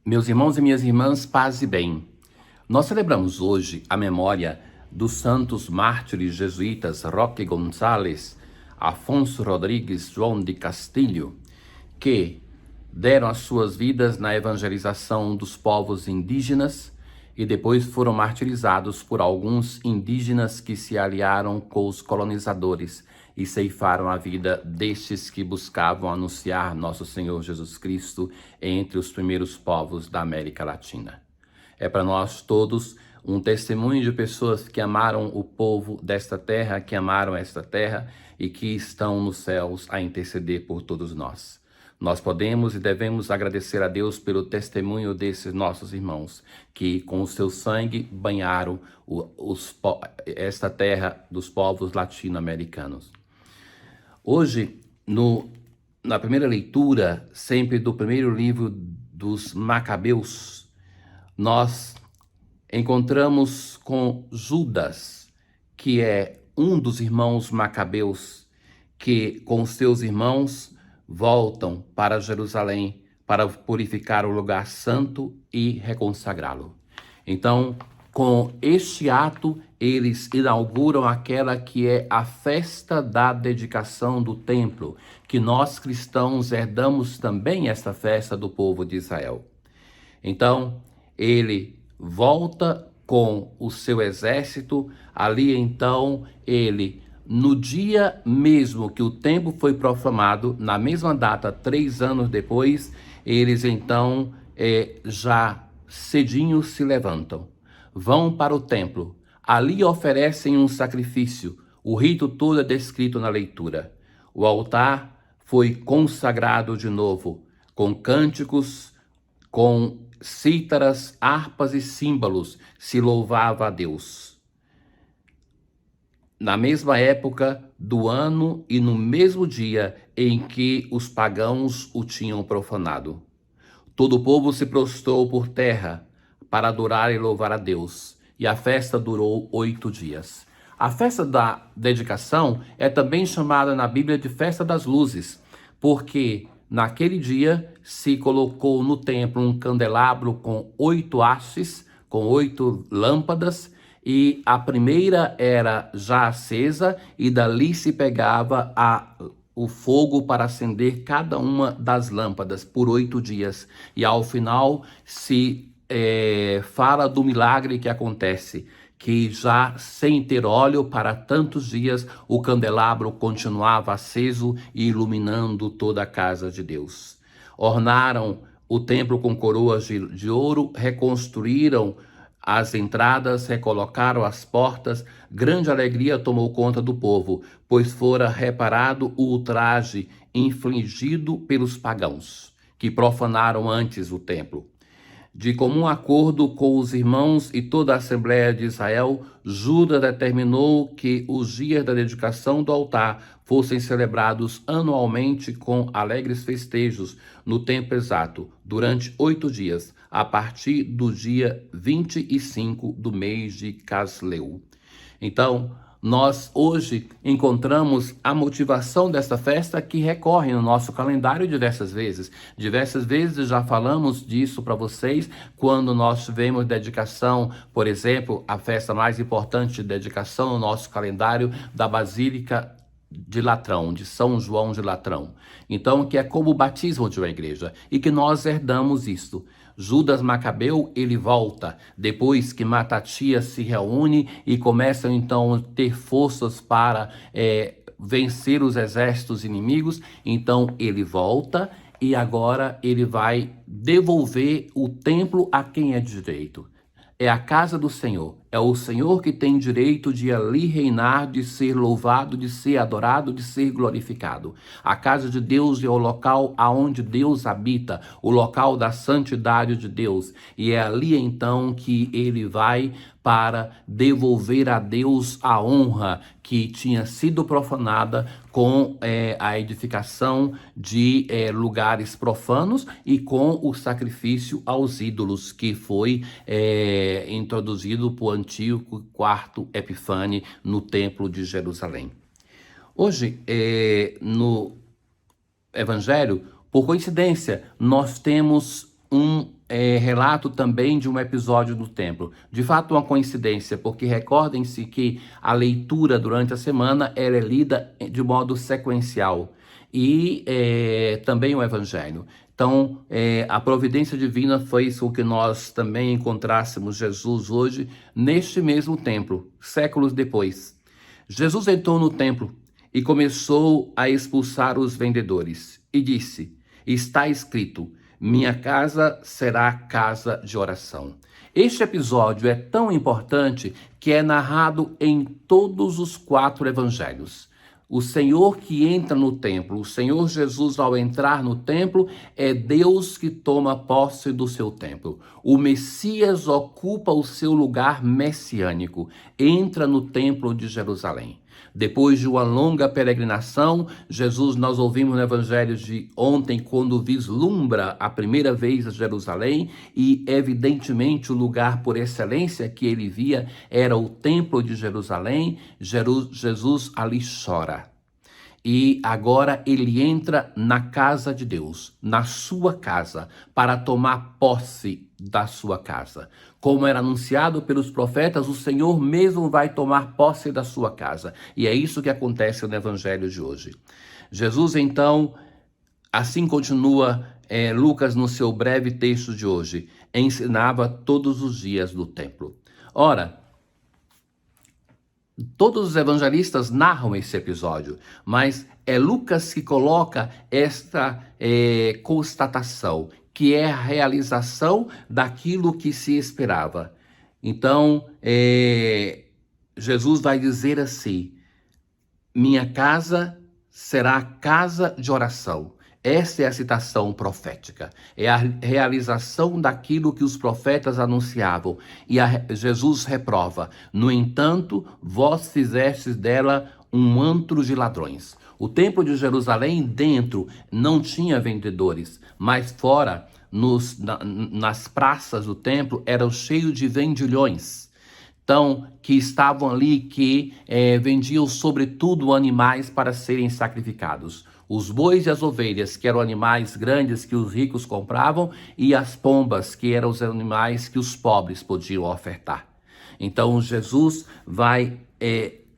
Meus irmãos e minhas irmãs, paz e bem. Nós celebramos hoje a memória dos santos mártires jesuítas Roque Gonçalves, Afonso Rodrigues, João de Castilho, que deram as suas vidas na evangelização dos povos indígenas e depois foram martirizados por alguns indígenas que se aliaram com os colonizadores e ceifaram a vida destes que buscavam anunciar nosso Senhor Jesus Cristo entre os primeiros povos da América Latina. É para nós todos um testemunho de pessoas que amaram o povo desta terra, que amaram esta terra e que estão nos céus a interceder por todos nós. Nós podemos e devemos agradecer a Deus pelo testemunho desses nossos irmãos, que com o seu sangue banharam esta terra dos povos latino-americanos. Hoje, na primeira leitura, sempre do primeiro livro dos Macabeus, nós encontramos com Judas, que é um dos irmãos Macabeus, que com seus irmãos voltam para Jerusalém para purificar o lugar santo e reconsagrá-lo. Então, com este ato, eles inauguram aquela que é a festa da dedicação do templo, que nós cristãos herdamos também esta festa do povo de Israel. Então, ele volta com o seu exército, ali então ele, no dia mesmo que o templo foi proclamado, na mesma data, 3 anos depois, eles então já cedinho se levantam, vão para o templo, ali oferecem um sacrifício, o rito todo é descrito na leitura. O altar foi consagrado de novo, com cânticos, com cítaras, harpas e símbolos, se louvava a Deus. Na mesma época do ano e no mesmo dia em que os pagãos o tinham profanado. Todo o povo se prostrou por terra para adorar e louvar a Deus, e a festa durou 8 dias. A festa da dedicação é também chamada na Bíblia de Festa das Luzes, porque naquele dia se colocou no templo um candelabro com 8 hastes, com 8 lâmpadas, e a primeira era já acesa, e dali se pegava o fogo para acender cada uma das lâmpadas por 8 dias. E ao final se fala do milagre que acontece, que já sem ter óleo para tantos dias, o candelabro continuava aceso e iluminando toda a casa de Deus. Ornaram o templo com coroas de ouro, reconstruíram as entradas, recolocaram as portas. Grande alegria tomou conta do povo, pois fora reparado o ultraje infligido pelos pagãos, que profanaram antes o templo. De comum acordo com os irmãos e toda a Assembleia de Israel, Judas determinou que os dias da dedicação do altar fossem celebrados anualmente com alegres festejos no tempo exato, durante 8 dias, a partir do dia 25 do mês de Casleu. Então, nós hoje encontramos a motivação desta festa que recorre no nosso calendário diversas vezes. Diversas vezes já falamos disso para vocês quando nós tivemos dedicação, por exemplo, a festa mais importante de dedicação no nosso calendário da Basílica de Latrão, de São João de Latrão. Então, que é como o batismo de uma igreja e que nós herdamos isto. Judas Macabeu, ele volta, depois que Matatias se reúne e começam então a ter forças para vencer os exércitos inimigos, então ele volta e agora ele vai devolver o templo a quem é de direito. É a casa do Senhor, é o Senhor que tem direito de ali reinar, de ser louvado, de ser adorado, de ser glorificado. A casa de Deus é o local aonde Deus habita, o local da santidade de Deus. E é ali então que ele vai para devolver a Deus a honra que tinha sido profanada com a edificação de lugares profanos e com o sacrifício aos ídolos que foi introduzido por Antíoco IV Epifane no Templo de Jerusalém. Hoje, no Evangelho, por coincidência, nós temos relato também de um episódio do templo. De fato, uma coincidência, porque recordem-se que a leitura durante a semana ela é lida de modo sequencial e também o evangelho. Então, a providência divina fez com que nós também encontrássemos Jesus hoje neste mesmo templo, séculos depois. Jesus entrou no templo e começou a expulsar os vendedores e disse: está escrito, minha casa será casa de oração. Este episódio é tão importante que é narrado em todos os 4 evangelhos. O Senhor que entra no templo, o Senhor Jesus ao entrar no templo, é Deus que toma posse do seu templo. O Messias ocupa o seu lugar messiânico, entra no templo de Jerusalém. Depois de uma longa peregrinação, Jesus, nós ouvimos no evangelho de ontem, quando vislumbra a primeira vez a Jerusalém, e evidentemente o lugar por excelência que ele via era o templo de Jerusalém. Jesus ali chora. E agora ele entra na casa de Deus, na sua casa, para tomar posse da sua casa. Como era anunciado pelos profetas, o Senhor mesmo vai tomar posse da sua casa. E é isso que acontece no evangelho de hoje. Jesus, então, assim continua Lucas no seu breve texto de hoje, ensinava todos os dias no templo. Ora, todos os evangelistas narram esse episódio, mas é Lucas que coloca esta constatação, que é a realização daquilo que se esperava. Então, Jesus vai dizer assim: minha casa será casa de oração. Essa é a citação profética, é a realização daquilo que os profetas anunciavam. E Jesus reprova: no entanto, vós fizestes dela um antro de ladrões. O templo de Jerusalém dentro não tinha vendedores, mas fora, nas praças do templo, eram cheios de vendilhões. Então, que estavam ali, que vendiam sobretudo animais para serem sacrificados. Os bois e as ovelhas, que eram animais grandes que os ricos compravam, e as pombas, que eram os animais que os pobres podiam ofertar. Então, Jesus vai...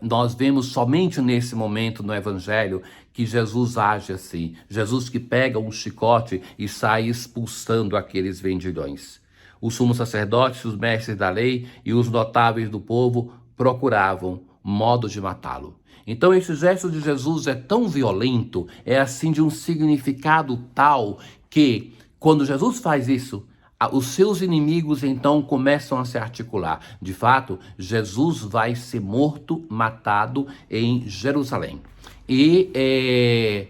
nós vemos somente nesse momento no Evangelho que Jesus age assim. Jesus que pega um chicote e sai expulsando aqueles vendilhões. Os sumos sacerdotes, os mestres da lei e os notáveis do povo procuravam modo de matá-lo. Então esse gesto de Jesus é tão violento, é assim de um significado tal que quando Jesus faz isso, os seus inimigos então começam a se articular. De fato, Jesus vai ser morto, matado em Jerusalém. E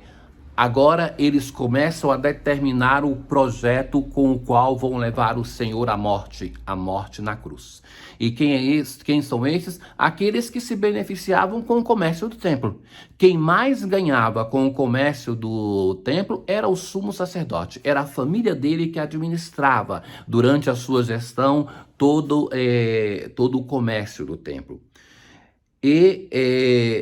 agora eles começam a determinar o projeto com o qual vão levar o Senhor à morte na cruz. E quem são esses? Aqueles que se beneficiavam com o comércio do templo. Quem mais ganhava com o comércio do templo era o sumo sacerdote. Era a família dele que administrava, durante a sua gestão, todo o comércio do templo.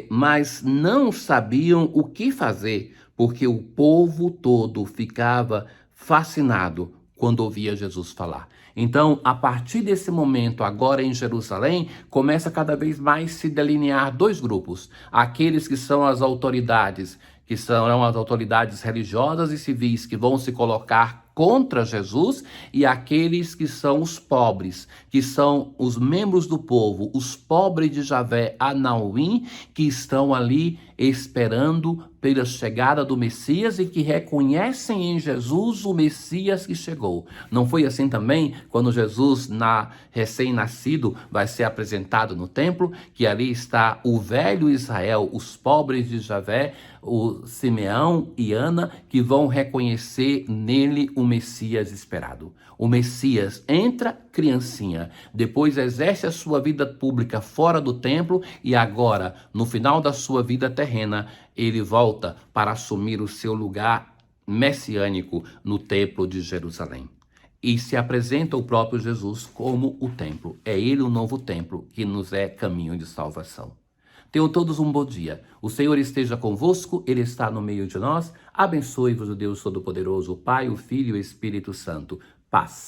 Mas não sabiam o que fazer, porque o povo todo ficava fascinado quando ouvia Jesus falar. Então, a partir desse momento, agora em Jerusalém, começa cada vez mais se delinear 2 grupos. Aqueles que são as autoridades, que serão as autoridades religiosas e civis, que vão se colocar contra Jesus, e aqueles que são os pobres, que são os membros do povo, os pobres de Javé Anauim, que estão ali esperando pela chegada do Messias e que reconhecem em Jesus o Messias que chegou. Não foi assim também quando Jesus, recém-nascido, vai ser apresentado no templo, que ali está o velho Israel, os pobres de Javé, o Simeão e Ana, que vão reconhecer nele o Messias esperado. O Messias entra criancinha, depois exerce a sua vida pública fora do templo e agora, no final da sua vida terrena, ele volta para assumir o seu lugar messiânico no templo de Jerusalém. E se apresenta o próprio Jesus como o templo. É ele o novo templo que nos é caminho de salvação. Tenham todos um bom dia. O Senhor esteja convosco, Ele está no meio de nós. Abençoe-vos o Deus Todo-Poderoso, o Pai, o Filho e o Espírito Santo. Paz.